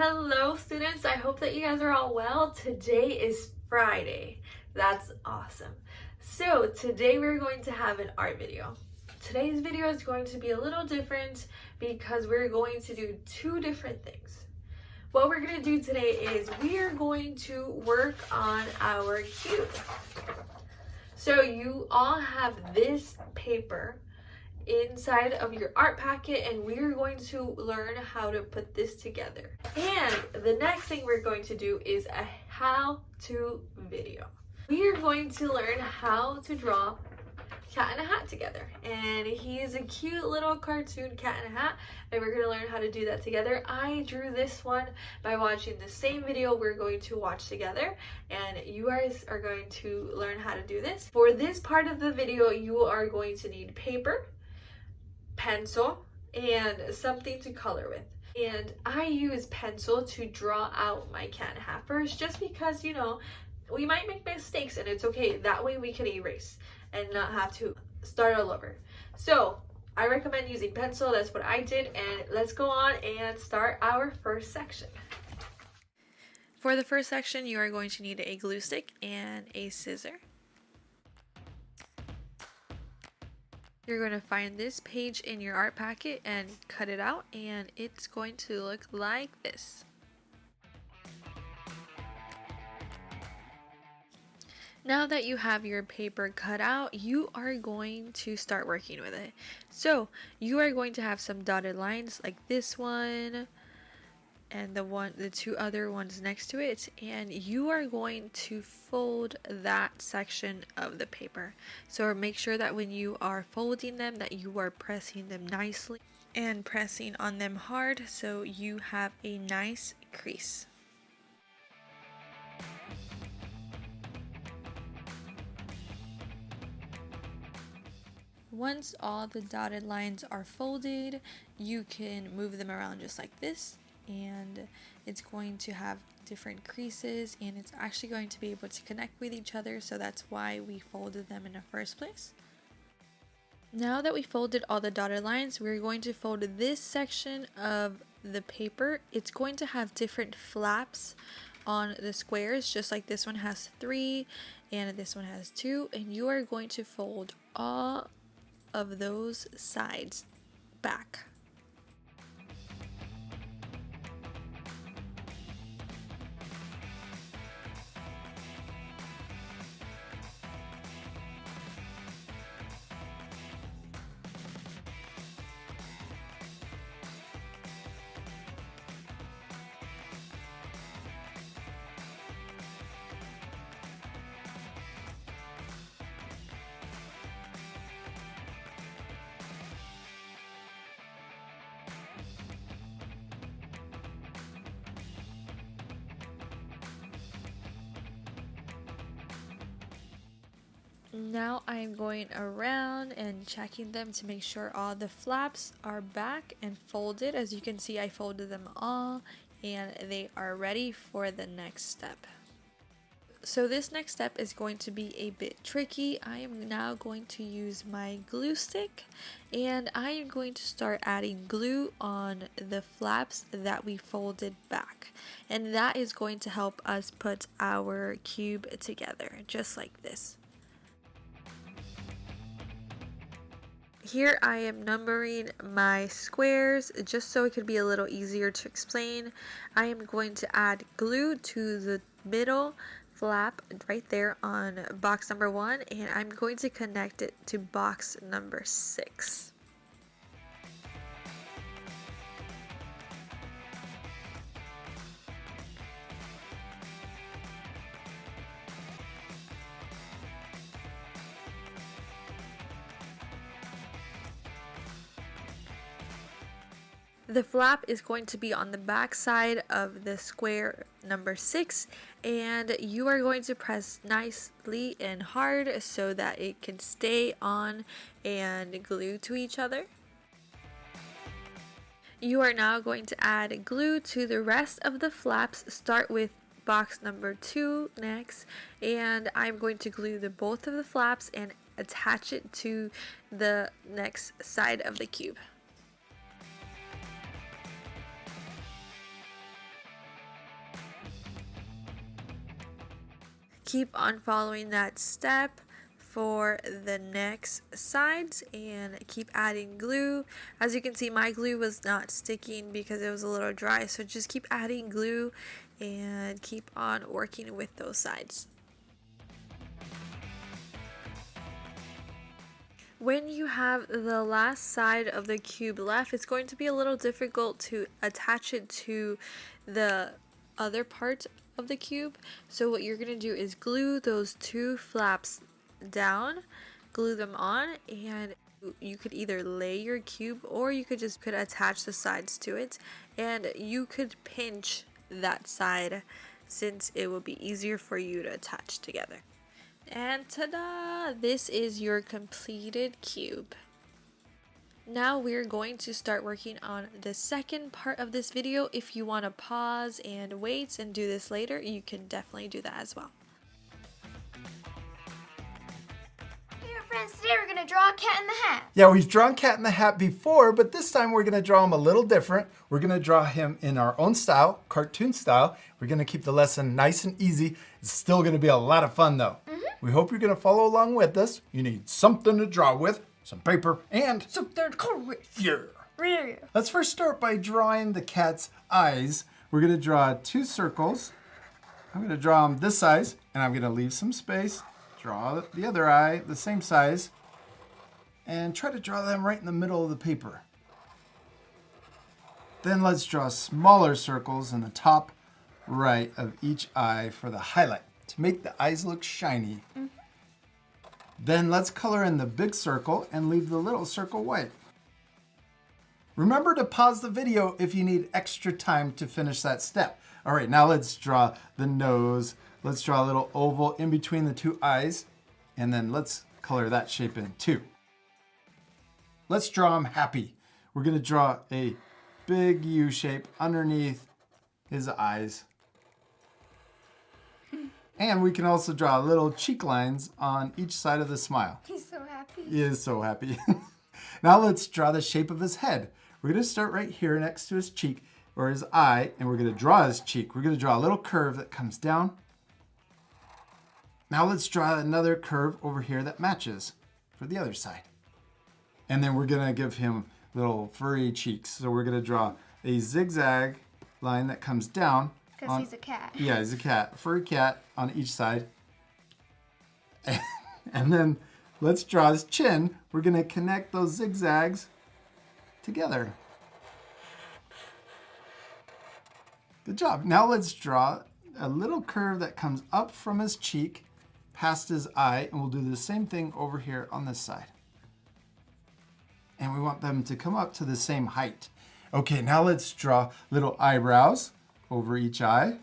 Hello students, I hope that you guys are all well. Today is Friday. That's awesome. So today we're going to have an art video. Today's video is going to be a little different because we're going to do two different things. What we're going to do today is we are going to work on our cube. So you all have this paper inside of your art packet, and we're going to learn how to put this together. And the next thing we're going to do is a how-to video. We are going to learn how to draw Cat in a Hat together, and he is a cute little cartoon cat in a hat, and we're going to learn how to do that together. I drew this one by watching the same video we're going to watch together, and you guys are going to learn how to do this. For this part of the video, you are going to need paper, pencil, and something to color with. And I use pencil to draw out my cat in a hat first, just because, you know, we might make mistakes and it's okay. That way we can erase and not have to start all over. So I recommend using pencil. That's what I did, and let's go on and start our first section. For the first section, you are going to need a glue stick and a scissor. You're going to find this page in your art packet and cut it out, and it's going to look like this. Now that you have your paper cut out, you are going to start working with it. So you are going to have some dotted lines like this one and the two other ones next to it, and you are going to fold that section of the paper. So make sure that when you are folding them that you are pressing them nicely and pressing on them hard so you have a nice crease. Once all the dotted lines are folded, you can move them around just like this, and it's going to have different creases, and it's actually going to be able to connect with each other, so that's why we folded them in the first place. Now that we folded all the dotted lines, we're going to fold this section of the paper. It's going to have different flaps on the squares, just like this one has 3 and this one has 2, and you are going to fold all of those sides back. Now I'm going around and checking them to make sure all the flaps are back and folded. As you can see, I folded them all and they are ready for the next step. So this next step is going to be a bit tricky. I am now going to use my glue stick, and I am going to start adding glue on the flaps that we folded back. And that is going to help us put our cube together, just like this. Here I am numbering my squares just so it could be a little easier to explain. I am going to add glue to the middle flap right there on box number 1, and I'm going to connect it to box number 6. The flap is going to be on the back side of the square number 6, and you are going to press nicely and hard so that it can stay on and glue to each other. You are now going to add glue to the rest of the flaps. Start with box number 2 next, and I'm going to glue both of the flaps and attach it to the next side of the cube. keep on following that step for the next sides and keep adding glue. As you can see, my glue was not sticking because it was a little dry, so just keep adding glue and keep on working with those sides. When you have the last side of the cube left, it's going to be a little difficult to attach it to the other part of the cube. So what you're going to do is glue those two flaps down, glue them on, and you could either lay your cube or you could attach the sides to it, and you could pinch that side since it will be easier for you to attach together. And ta-da! This is your completed cube. Now we're going to start working on the second part of this video. If you want to pause and wait and do this later, you can definitely do that as well. Friends, today we're going to draw a cat in the hat. Yeah, we've drawn Cat in the Hat before, but this time we're going to draw him a little different. We're going to draw him in our own style, cartoon style. We're going to keep the lesson nice and easy. It's still going to be a lot of fun though. We hope you're going to follow along with us. You need something to draw with, some paper, and Something to color with. Yeah. Let's first start by drawing the cat's eyes. We're going to draw two circles. I'm going to draw them this size, and I'm going to leave some space. Draw the other eye the same size, and try to draw them right in the middle of the paper. Then let's draw smaller circles in the top right of each eye for the highlight to make the eyes look shiny. Then let's color in the big circle and leave the little circle white. Remember to pause the video if you need extra time to finish that step. All right, now let's draw the nose. Let's draw a little oval in between the two eyes, and then let's color that shape in too. Let's draw him happy. We're gonna draw a big U shape underneath his eyes. And we can also draw little cheek lines on each side of the smile. He's so happy. He is so happy. Now let's draw the shape of his head. We're gonna start right here next to his cheek or his eye, and we're gonna draw his cheek. We're gonna draw a little curve that comes down. Now let's draw another curve over here that matches for the other side. And then we're gonna give him little furry cheeks. So we're gonna draw a zigzag line that comes down. Because he's a cat. Yeah, he's a cat, a furry cat on each side. And then let's draw his chin. We're gonna connect those zigzags together. Good job. Now let's draw a little curve that comes up from his cheek past his eye, and we'll do the same thing over here on this side. And we want them to come up to the same height. Okay, now let's draw little eyebrows over each eye.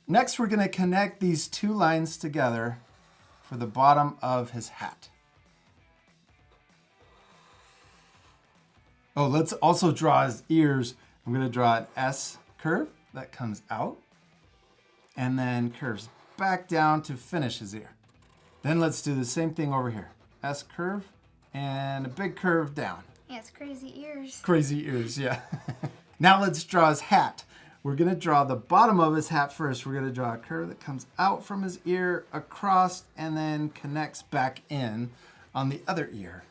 Next, we're going to connect these two lines together for the bottom of his hat. Oh, let's also draw his ears. I'm going to draw an S curve that comes out and then curves back down to finish his ear. Then let's do the same thing over here. S curve and a big curve down. Yeah, it's crazy ears. Crazy ears, yeah. Now let's draw his hat. We're gonna draw the bottom of his hat first. We're gonna draw a curve that comes out from his ear, across, and then connects back in on the other ear.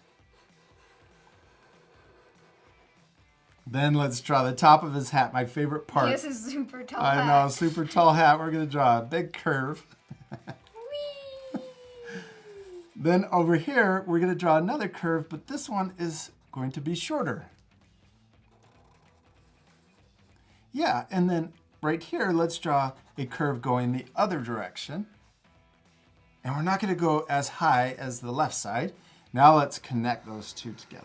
Then let's draw the top of his hat, my favorite part. Yes, a super tall I hat. know, super tall hat. We're gonna draw a big curve. Whee! Then over here, we're gonna draw another curve, but this one is going to be shorter. Yeah, and then right here, let's draw a curve going the other direction. And we're not gonna go as high as the left side. Now let's connect those two together.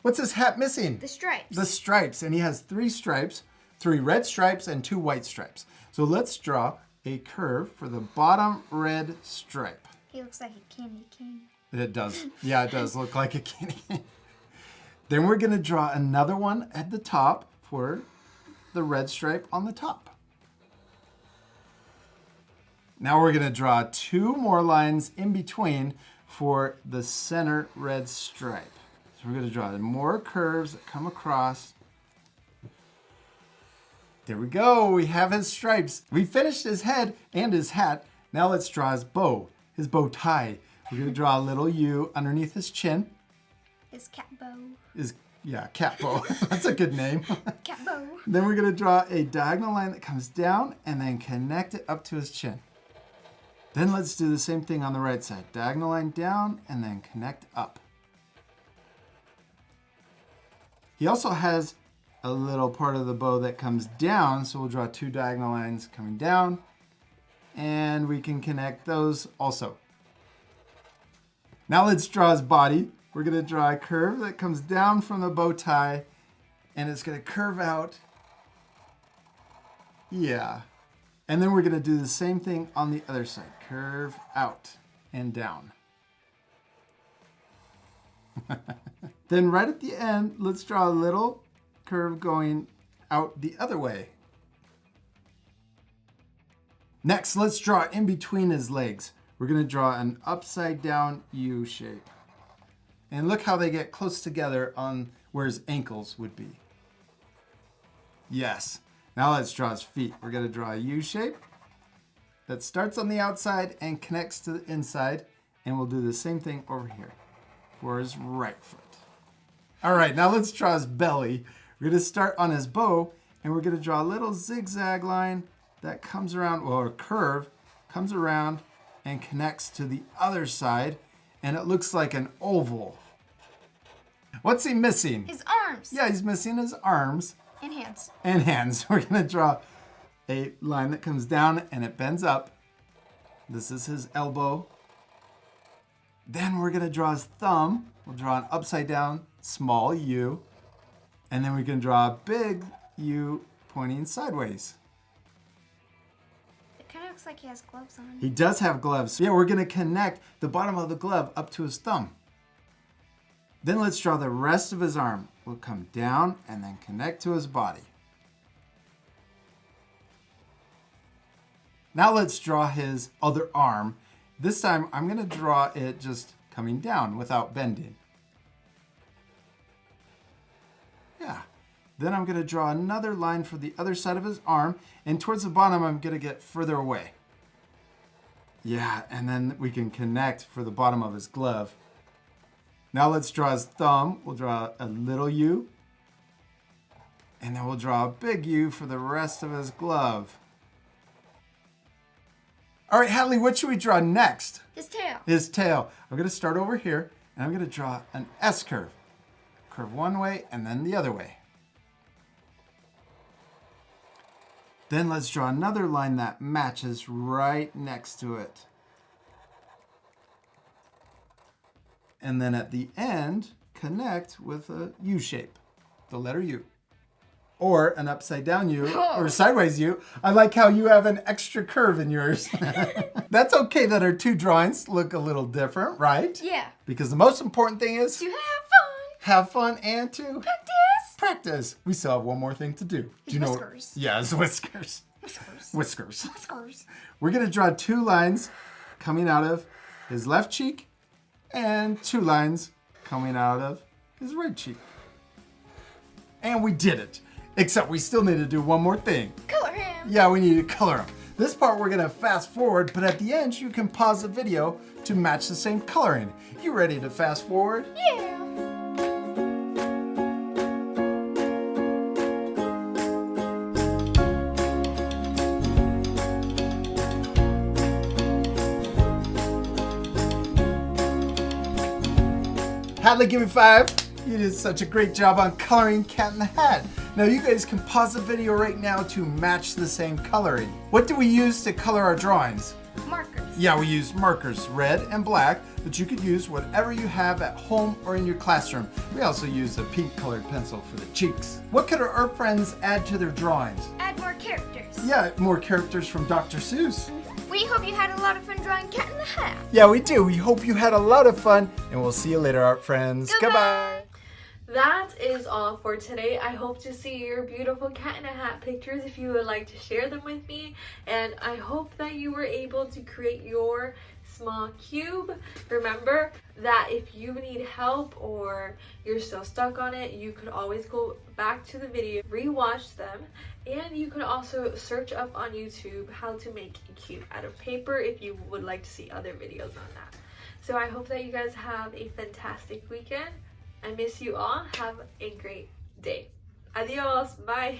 What's his hat missing? The stripes. The stripes, and he has 3 stripes, 3 red stripes and 2 white stripes. So let's draw a curve for the bottom red stripe. He looks like a candy cane. It does. Yeah, it does look like a candy cane. Then we're gonna draw another one at the top for the red stripe on the top. Now we're gonna draw 2 more lines in between for the center red stripe. So we're gonna draw more curves that come across. There we go. We have his stripes. We finished his head and his hat. Now let's draw his bow tie. We're going to draw a little U underneath his chin. His cat bow. Cat bow. That's a good name. Cat bow. Then we're going to draw a diagonal line that comes down and then connect it up to his chin. Then let's do the same thing on the right side. Diagonal line down and then connect up. He also has a little part of the bow that comes down, so we'll draw 2 diagonal lines coming down, and we can connect those also. Now let's draw his body. We're going to draw a curve that comes down from the bow tie, and it's going to curve out. Yeah. And then we're going to do the same thing on the other side. Curve out and down. Then right at the end, let's draw a little curve going out the other way. Next, let's draw in between his legs. We're going to draw an upside down U shape. And look how they get close together on where his ankles would be. Yes. Now let's draw his feet. We're going to draw a U shape that starts on the outside and connects to the inside. And we'll do the same thing over here for his right foot. All right, now let's draw his belly. We're going to start on his bow, and we're going to draw a little zigzag line that comes around, or a curve, comes around and connects to the other side, and it looks like an oval. What's he missing? His arms. Yeah, he's missing his arms. And hands. And hands. We're going to draw a line that comes down and it bends up. This is his elbow. Then we're going to draw his thumb. We'll draw an upside down small U. And then we can draw a big U pointing sideways. It kind of looks like he has gloves on. He does have gloves. Yeah, we're going to connect the bottom of the glove up to his thumb. Then let's draw the rest of his arm. We'll come down and then connect to his body. Now let's draw his other arm. This time I'm going to draw it just coming down without bending. Yeah. Then I'm going to draw another line for the other side of his arm, and towards the bottom I'm going to get further away. Yeah, and then we can connect for the bottom of his glove. Now let's draw his thumb. We'll draw a little U, and then we'll draw a big U for the rest of his glove. All right, Hadley, what should we draw next? His tail. His tail. I'm going to start over here, and I'm going to draw an S curve. Curve one way and then the other way. Then let's draw another line that matches right next to it. And then at the end, connect with a U shape, the letter U. Or an upside down U, or sideways U. I like how you have an extra curve in yours. That's okay that our two drawings look a little different, right? Yeah. Because the most important thing is To have fun. have fun and to Practice. practice. We still have one more thing to do. His Do you know? whiskers. Yeah, his whiskers. Whiskers. Whiskers. Whiskers. We're going to draw 2 lines coming out of his left cheek and 2 lines coming out of his right cheek. And we did it. Except we still need to do one more thing. Color him. Yeah, we need to color him. This part we're going to fast forward, but at the end you can pause the video to match the same coloring. You ready to fast forward? Yeah. Hadley, give me 5. You did such a great job on coloring Cat in the Hat. Now you guys can pause the video right now to match the same coloring. What do we use to color our drawings? Markers. Yeah, we use markers, red and black, but you could use whatever you have at home or in your classroom. We also use a pink colored pencil for the cheeks. What could our friends add to their drawings? Add more characters. Yeah, more characters from Dr. Seuss. We hope you had a lot of fun drawing Cat in the Hat. Yeah, we do. We hope you had a lot of fun, and we'll see you later, art friends. Goodbye. That is all for today. I hope to see your beautiful Cat in a Hat pictures if you would like to share them with me. And I hope that you were able to create your small cube. Remember that if you need help or you're still stuck on it, you could always go back to the video, rewatch them, and you could also search up on YouTube how to make a cube out of paper if you would like to see other videos on that. So I hope that you guys have a fantastic weekend. I miss you all. Have a great day. Adios. Bye.